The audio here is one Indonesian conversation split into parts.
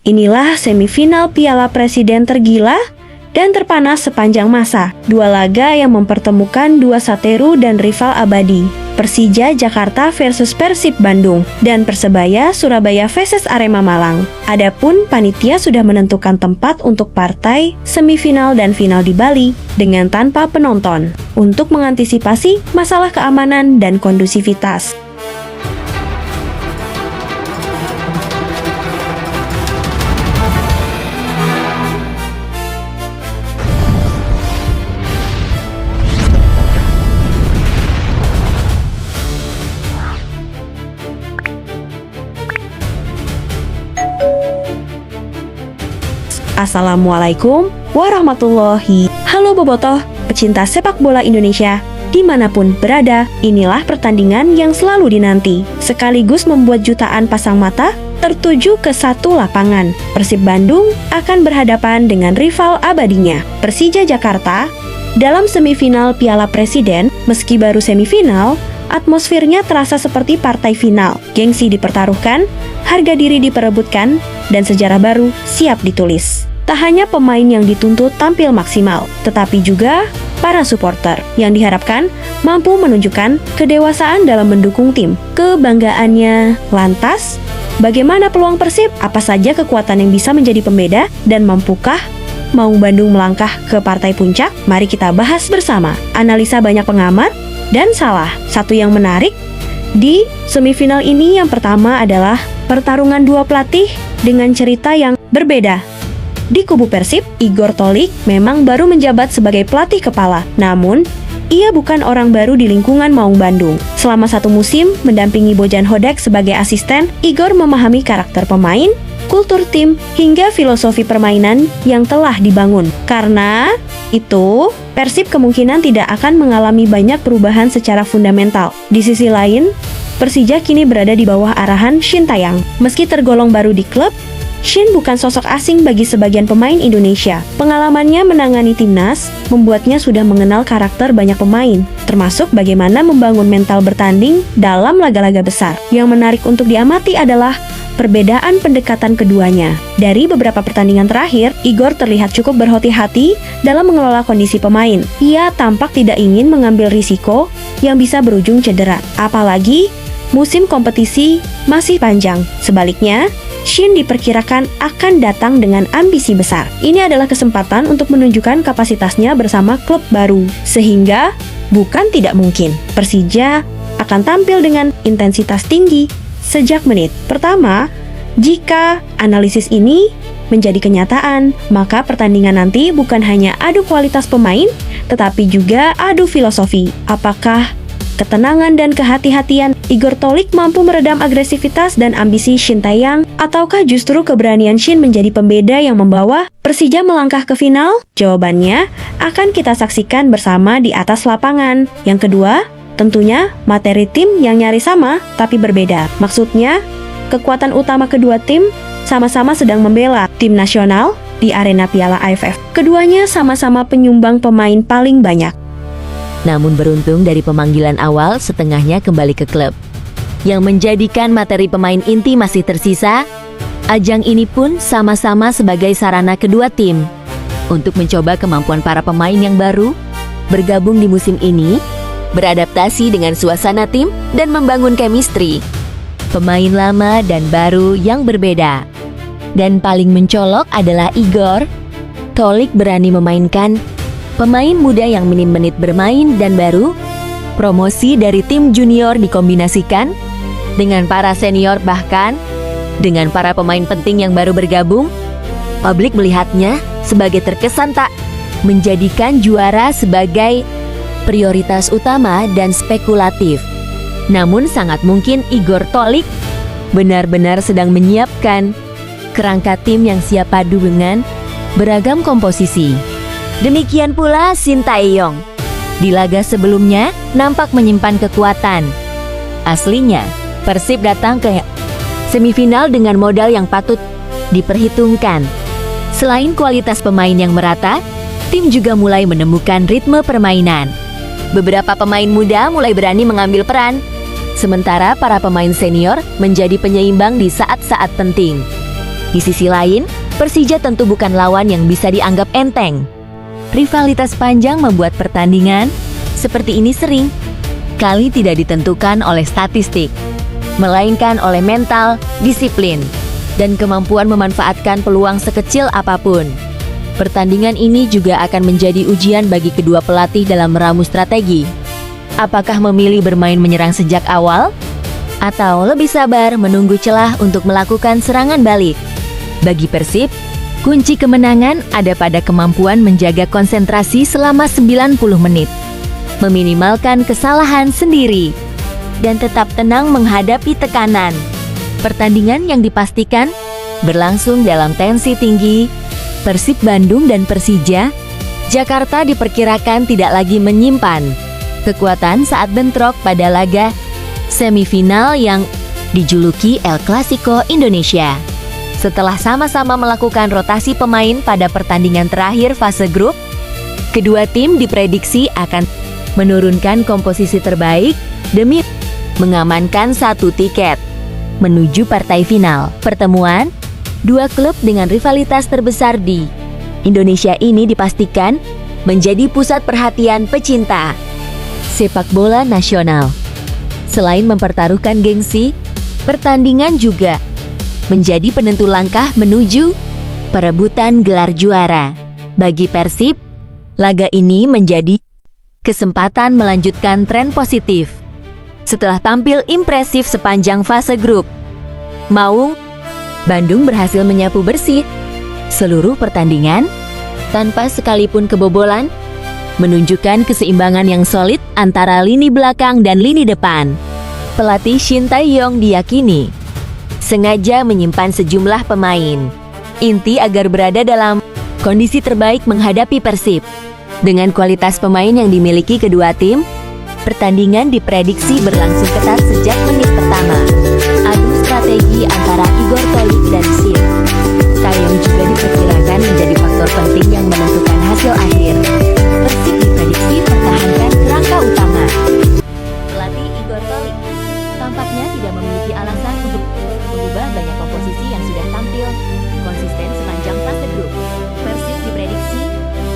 Inilah semifinal Piala Presiden tergila dan terpanas sepanjang masa. Dua laga yang mempertemukan dua sateru dan rival abadi. Persija Jakarta versus Persib Bandung dan Persebaya Surabaya versus Arema Malang. Adapun panitia sudah menentukan tempat untuk partai semifinal dan final di Bali dengan tanpa penonton untuk mengantisipasi masalah keamanan dan kondusivitas. Assalamualaikum warahmatullahi. Halo bobotoh, pecinta sepak bola Indonesia, dimanapun berada, inilah pertandingan yang selalu dinanti, sekaligus membuat jutaan pasang mata tertuju ke satu lapangan. Persib Bandung akan berhadapan dengan rival abadinya, Persija Jakarta, dalam semifinal Piala Presiden. Meski baru semifinal, atmosfernya terasa seperti partai final. Gengsi dipertaruhkan, harga diri diperebutkan, dan sejarah baru siap ditulis. Tak hanya pemain yang dituntut tampil maksimal, tetapi juga para supporter yang diharapkan mampu menunjukkan kedewasaan dalam mendukung tim. Kebanggaannya lantas, bagaimana peluang Persib? Apa saja kekuatan yang bisa menjadi pembeda? Dan mampukah Maung Bandung melangkah ke partai puncak? Mari kita bahas bersama. Analisa banyak pengamat dan salah satu yang menarik di semifinal ini yang pertama adalah pertarungan dua pelatih dengan cerita yang berbeda. Di kubu Persib, Igor Tolik memang baru menjabat sebagai pelatih kepala. Namun, ia bukan orang baru di lingkungan Maung Bandung. Selama satu musim mendampingi Bojan Hodak sebagai asisten, Igor memahami karakter pemain, kultur tim, hingga filosofi permainan yang telah dibangun. Karena itu, Persib kemungkinan tidak akan mengalami banyak perubahan secara fundamental. Di sisi lain, Persija kini berada di bawah arahan Shin Taeyong. Meski tergolong baru di klub, Shin bukan sosok asing bagi sebagian pemain Indonesia. Pengalamannya menangani timnas membuatnya sudah mengenal karakter banyak pemain, termasuk bagaimana membangun mental bertanding dalam laga-laga besar. Yang menarik untuk diamati adalah perbedaan pendekatan keduanya. Dari beberapa pertandingan terakhir, Igor terlihat cukup berhati-hati dalam mengelola kondisi pemain. Ia tampak tidak ingin mengambil risiko yang bisa berujung cedera. Apalagi, musim kompetisi masih panjang. Sebaliknya, Shin diperkirakan akan datang dengan ambisi besar. Ini adalah kesempatan untuk menunjukkan kapasitasnya bersama klub baru. Sehingga, bukan tidak mungkin, Persija akan tampil dengan intensitas tinggi sejak menit pertama. Jika analisis ini menjadi kenyataan, maka pertandingan nanti bukan hanya adu kualitas pemain, tetapi juga adu filosofi. Apakah ketenangan dan kehati-hatian Igor Tolik mampu meredam agresivitas dan ambisi Shin Taeyong, ataukah justru keberanian Shin menjadi pembeda yang membawa Persija melangkah ke final? Jawabannya akan kita saksikan bersama di atas lapangan. Yang kedua, tentunya materi tim yang nyaris sama tapi berbeda. Maksudnya, kekuatan utama kedua tim sama-sama sedang membela tim nasional di arena Piala AFF. Keduanya sama-sama penyumbang pemain paling banyak. Namun beruntung dari pemanggilan awal, setengahnya kembali ke klub. Yang menjadikan materi pemain inti masih tersisa, ajang ini pun sama-sama sebagai sarana kedua tim untuk mencoba kemampuan para pemain yang baru bergabung di musim ini, beradaptasi dengan suasana tim dan membangun chemistry. Pemain lama dan baru yang berbeda. Dan paling mencolok adalah Igor Tolik berani memainkan pemain muda yang minim menit bermain dan baru, promosi dari tim junior dikombinasikan dengan para senior, bahkan dengan para pemain penting yang baru bergabung. Publik melihatnya sebagai terkesan tak menjadikan juara sebagai prioritas utama dan spekulatif. Namun sangat mungkin Igor Tolik benar-benar sedang menyiapkan kerangka tim yang siap padu dengan beragam komposisi. Demikian pula Shin Taeyong. Di laga sebelumnya nampak menyimpan kekuatan. Aslinya, Persib datang ke semifinal dengan modal yang patut diperhitungkan. Selain kualitas pemain yang merata, tim juga mulai menemukan ritme permainan. Beberapa pemain muda mulai berani mengambil peran, sementara para pemain senior menjadi penyeimbang di saat-saat penting. Di sisi lain, Persija tentu bukan lawan yang bisa dianggap enteng. Rivalitas panjang membuat pertandingan seperti ini sering kali tidak ditentukan oleh statistik, melainkan oleh mental, disiplin, dan kemampuan memanfaatkan peluang sekecil apapun. Pertandingan ini juga akan menjadi ujian bagi kedua pelatih dalam meramu strategi. Apakah memilih bermain menyerang sejak awal? Atau lebih sabar menunggu celah untuk melakukan serangan balik? Bagi Persib, kunci kemenangan ada pada kemampuan menjaga konsentrasi selama 90 menit, meminimalkan kesalahan sendiri, dan tetap tenang menghadapi tekanan. Pertandingan yang dipastikan berlangsung dalam tensi tinggi. Persib Bandung dan Persija Jakarta diperkirakan tidak lagi menyimpan kekuatan saat bentrok pada laga semifinal yang dijuluki El Clasico Indonesia. Setelah sama-sama melakukan rotasi pemain pada pertandingan terakhir fase grup, kedua tim diprediksi akan menurunkan komposisi terbaik demi mengamankan satu tiket menuju partai final. Pertemuan dua klub dengan rivalitas terbesar di Indonesia ini dipastikan menjadi pusat perhatian pecinta sepak bola nasional. Selain mempertaruhkan gengsi, pertandingan juga menjadi penentu langkah menuju perebutan gelar juara. Bagi Persib, laga ini menjadi kesempatan melanjutkan tren positif. Setelah tampil impresif sepanjang fase grup, Maung Bandung berhasil menyapu bersih seluruh pertandingan tanpa sekalipun kebobolan, menunjukkan keseimbangan yang solid antara lini belakang dan lini depan. Pelatih Shin Tae-yong diyakini sengaja menyimpan sejumlah pemain inti agar berada dalam kondisi terbaik menghadapi Persib. Dengan kualitas pemain yang dimiliki kedua tim, pertandingan diprediksi berlangsung ketat sejak menit pertama. Adu strategi antara Igor Tolik dan Shin Tae-yong juga diperkirakan menjadi faktor penting yang menentukan hasil akhir. Persib diprediksi pertahankan kerangka utama. Pelatih Igor Tolik tampaknya tidak memiliki alasan untuk mengubah banyak komposisi yang sudah tampil konsisten sepanjang fase grup. Persib diprediksi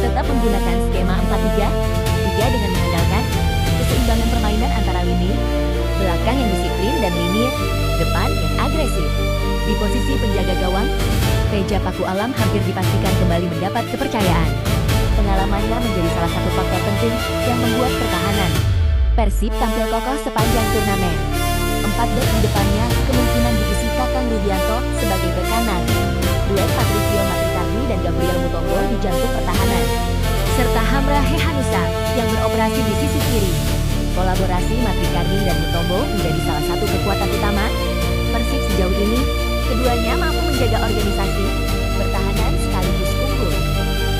tetap menggunakan skema 4-3-3 dengan mengandalkan keseimbangan permainan antara lini belakang yang disiplin dan lini depan yang agresif. Di posisi penjaga gawang, Teja Paku Alam hampir dipastikan kembali mendapat kepercayaan. Pengalamannya menjadi salah satu faktor penting yang membuat pertahanan Persib tampil kokoh sepanjang turnamen. 4 bek di depannya kemungkinan diisi Kakang Rudianto sebagai bek kanan. Duet Patricio Matrikardi dan Gabriel Mutombo di jantung pertahanan, serta Hamra Hehanusa yang beroperasi di sisi kiri. Kolaborasi Matrikardi dan Mutombo menjadi salah satu kekuatan utama Persib sejauh ini. Keduanya mampu menjaga organisasi pertahanan sekaligus unggul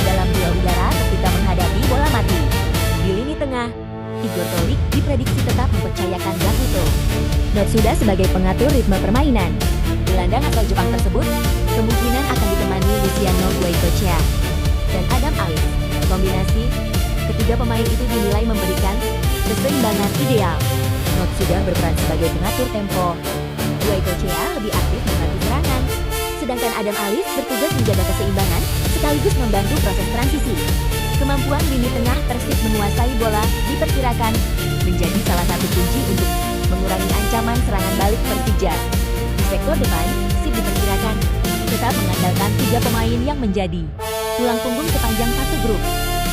dalam duel udara ketika menghadapi bola mati. Di lini tengah, Igor Tolik diprediksi tetap mempercayakan Gakuto Notsuda sebagai pengatur ritme permainan. Gelandang asal Jepang tersebut kemungkinan akan ditemani Luciano Guaicochea dan Adam Alis. Kombinasi ketiga pemain itu dinilai memberikan keseimbangan ideal. Notsuda berperan sebagai pengatur tempo, Guaicochea lebih aktif membantu serangan, sedangkan Adam Alis bertugas menjaga keseimbangan sekaligus membantu proses transisi. Kemampuan lini tengah Persib menguasai bola diperkirakan menjadi salah satu kunci untuk mengurangi ancaman serangan balik Persija. Di sektor depan, Persib diperkirakan tetap mengandalkan 3 pemain yang menjadi tulang punggung sepanjang fase grup.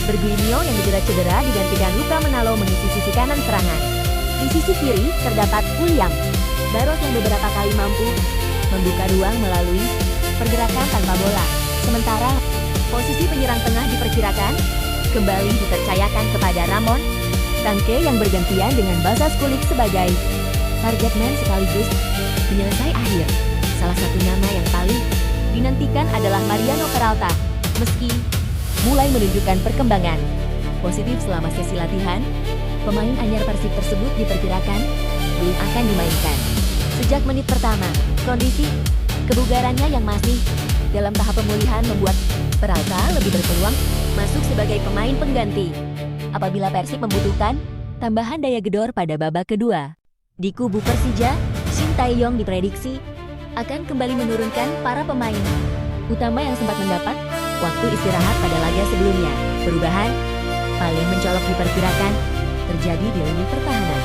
Berguinio yang cedera digantikan Luka Menalo mengisi sisi kanan serangan. Di sisi kiri terdapat William Barros yang beberapa kali mampu membuka ruang melalui pergerakan tanpa bola. Sementara posisi penyerang tengah diperkirakan kembali dipercayakan kepada Ramon Tangke yang bergantian dengan Basas Kulik sebagai target man sekaligus penyelesai akhir. Salah satu nama yang paling dinantikan adalah Mariano Peralta. Meski mulai menunjukkan perkembangan positif selama sesi latihan, pemain anyar Persib tersebut diperkirakan belum akan dimainkan. Sejak menit pertama, kondisi kebugarannya yang masih dalam tahap pemulihan membuat Peralta lebih berpeluang masuk sebagai pemain pengganti apabila Persib membutuhkan tambahan daya gedor pada babak kedua. Di kubu Persija, Shin Tae-yong diprediksi akan kembali menurunkan para pemain utama yang sempat mendapat waktu istirahat pada laga sebelumnya. Perubahan paling mencolok diperkirakan terjadi di lini pertahanan.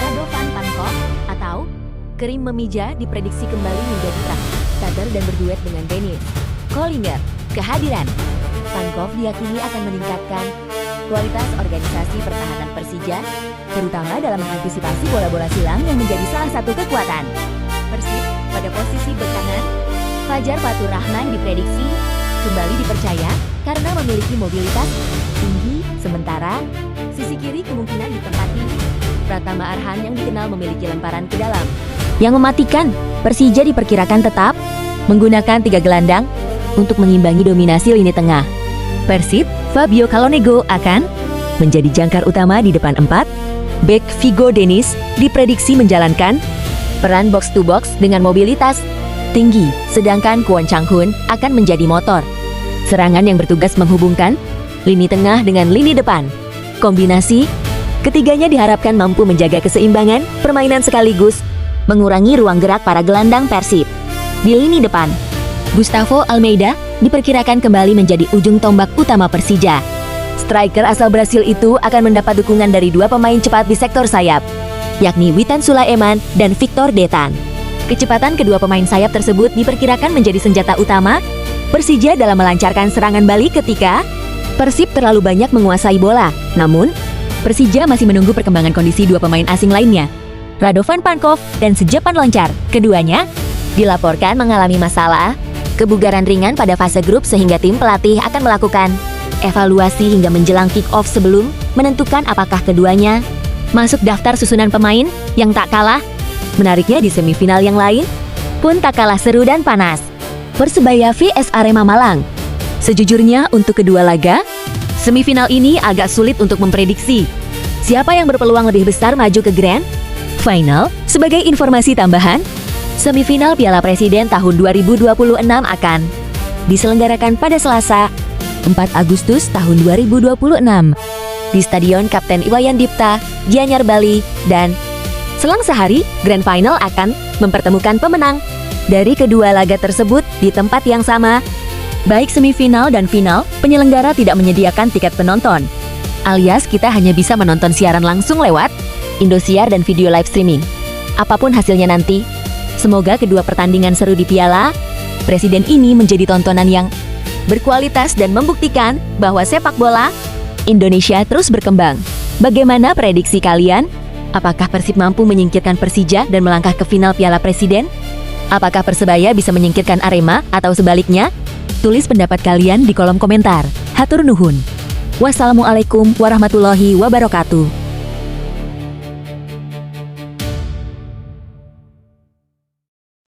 Radovan Pankov atau Kerim Memija diprediksi kembali menjadi starter dan berduet dengan Denis Kollinger. Kehadiran Pankov diyakini akan meningkatkan kualitas organisasi pertahanan Persija, terutama dalam mengantisipasi bola-bola silang yang menjadi salah satu kekuatan Persib. Pada posisi bek kanan, Fajar Fatur Rahman diprediksi kembali dipercaya karena memiliki mobilitas tinggi, sementara sisi kiri kemungkinan ditempati Pratama Arhan yang dikenal memiliki lemparan ke dalam yang mematikan. Persija diperkirakan tetap menggunakan 3 gelandang untuk mengimbangi dominasi lini tengah. Persib, Fabio Calonego akan menjadi jangkar utama di depan 4. Bek Vigo Denis diprediksi menjalankan peran box to box dengan mobilitas tinggi, sedangkan Kwon Chang Hun akan menjadi motor serangan yang bertugas menghubungkan lini tengah dengan lini depan. Kombinasi ketiganya diharapkan mampu menjaga keseimbangan permainan sekaligus mengurangi ruang gerak para gelandang Persib. Di lini depan, Gustavo Almeida diperkirakan kembali menjadi ujung tombak utama Persija. Striker asal Brasil itu akan mendapat dukungan dari 2 pemain cepat di sektor sayap, yakni Witan Sulaiman dan Victor Detan. Kecepatan kedua pemain sayap tersebut diperkirakan menjadi senjata utama Persija dalam melancarkan serangan balik ketika Persib terlalu banyak menguasai bola. Namun, Persija masih menunggu perkembangan kondisi 2 pemain asing lainnya, Radovan Pankov dan Sejepan Loncar. Keduanya dilaporkan mengalami masalah kebugaran ringan pada fase grup sehingga tim pelatih akan melakukan evaluasi hingga menjelang kick-off sebelum menentukan apakah keduanya masuk daftar susunan pemain yang tak kalah. Menariknya di semifinal yang lain pun tak kalah seru dan panas. Persebaya vs Arema Malang. Sejujurnya untuk kedua laga, semifinal ini agak sulit untuk memprediksi siapa yang berpeluang lebih besar maju ke Grand Final. Sebagai informasi tambahan, semifinal Piala Presiden tahun 2026 akan diselenggarakan pada Selasa, 4 Agustus tahun 2026 di Stadion Kapten Iwayan Dipta, Gianyar, Bali, dan selang sehari, Grand Final akan mempertemukan pemenang dari kedua laga tersebut di tempat yang sama. Baik semifinal dan final, penyelenggara tidak menyediakan tiket penonton, alias kita hanya bisa menonton siaran langsung lewat Indosiar dan video live streaming. Apapun hasilnya nanti, semoga kedua pertandingan seru di Piala Presiden ini menjadi tontonan yang berkualitas dan membuktikan bahwa sepak bola Indonesia terus berkembang. Bagaimana prediksi kalian? Apakah Persib mampu menyingkirkan Persija dan melangkah ke final Piala Presiden? Apakah Persebaya bisa menyingkirkan Arema atau sebaliknya? Tulis pendapat kalian di kolom komentar. Hatur nuhun. Wassalamualaikum warahmatullahi wabarakatuh.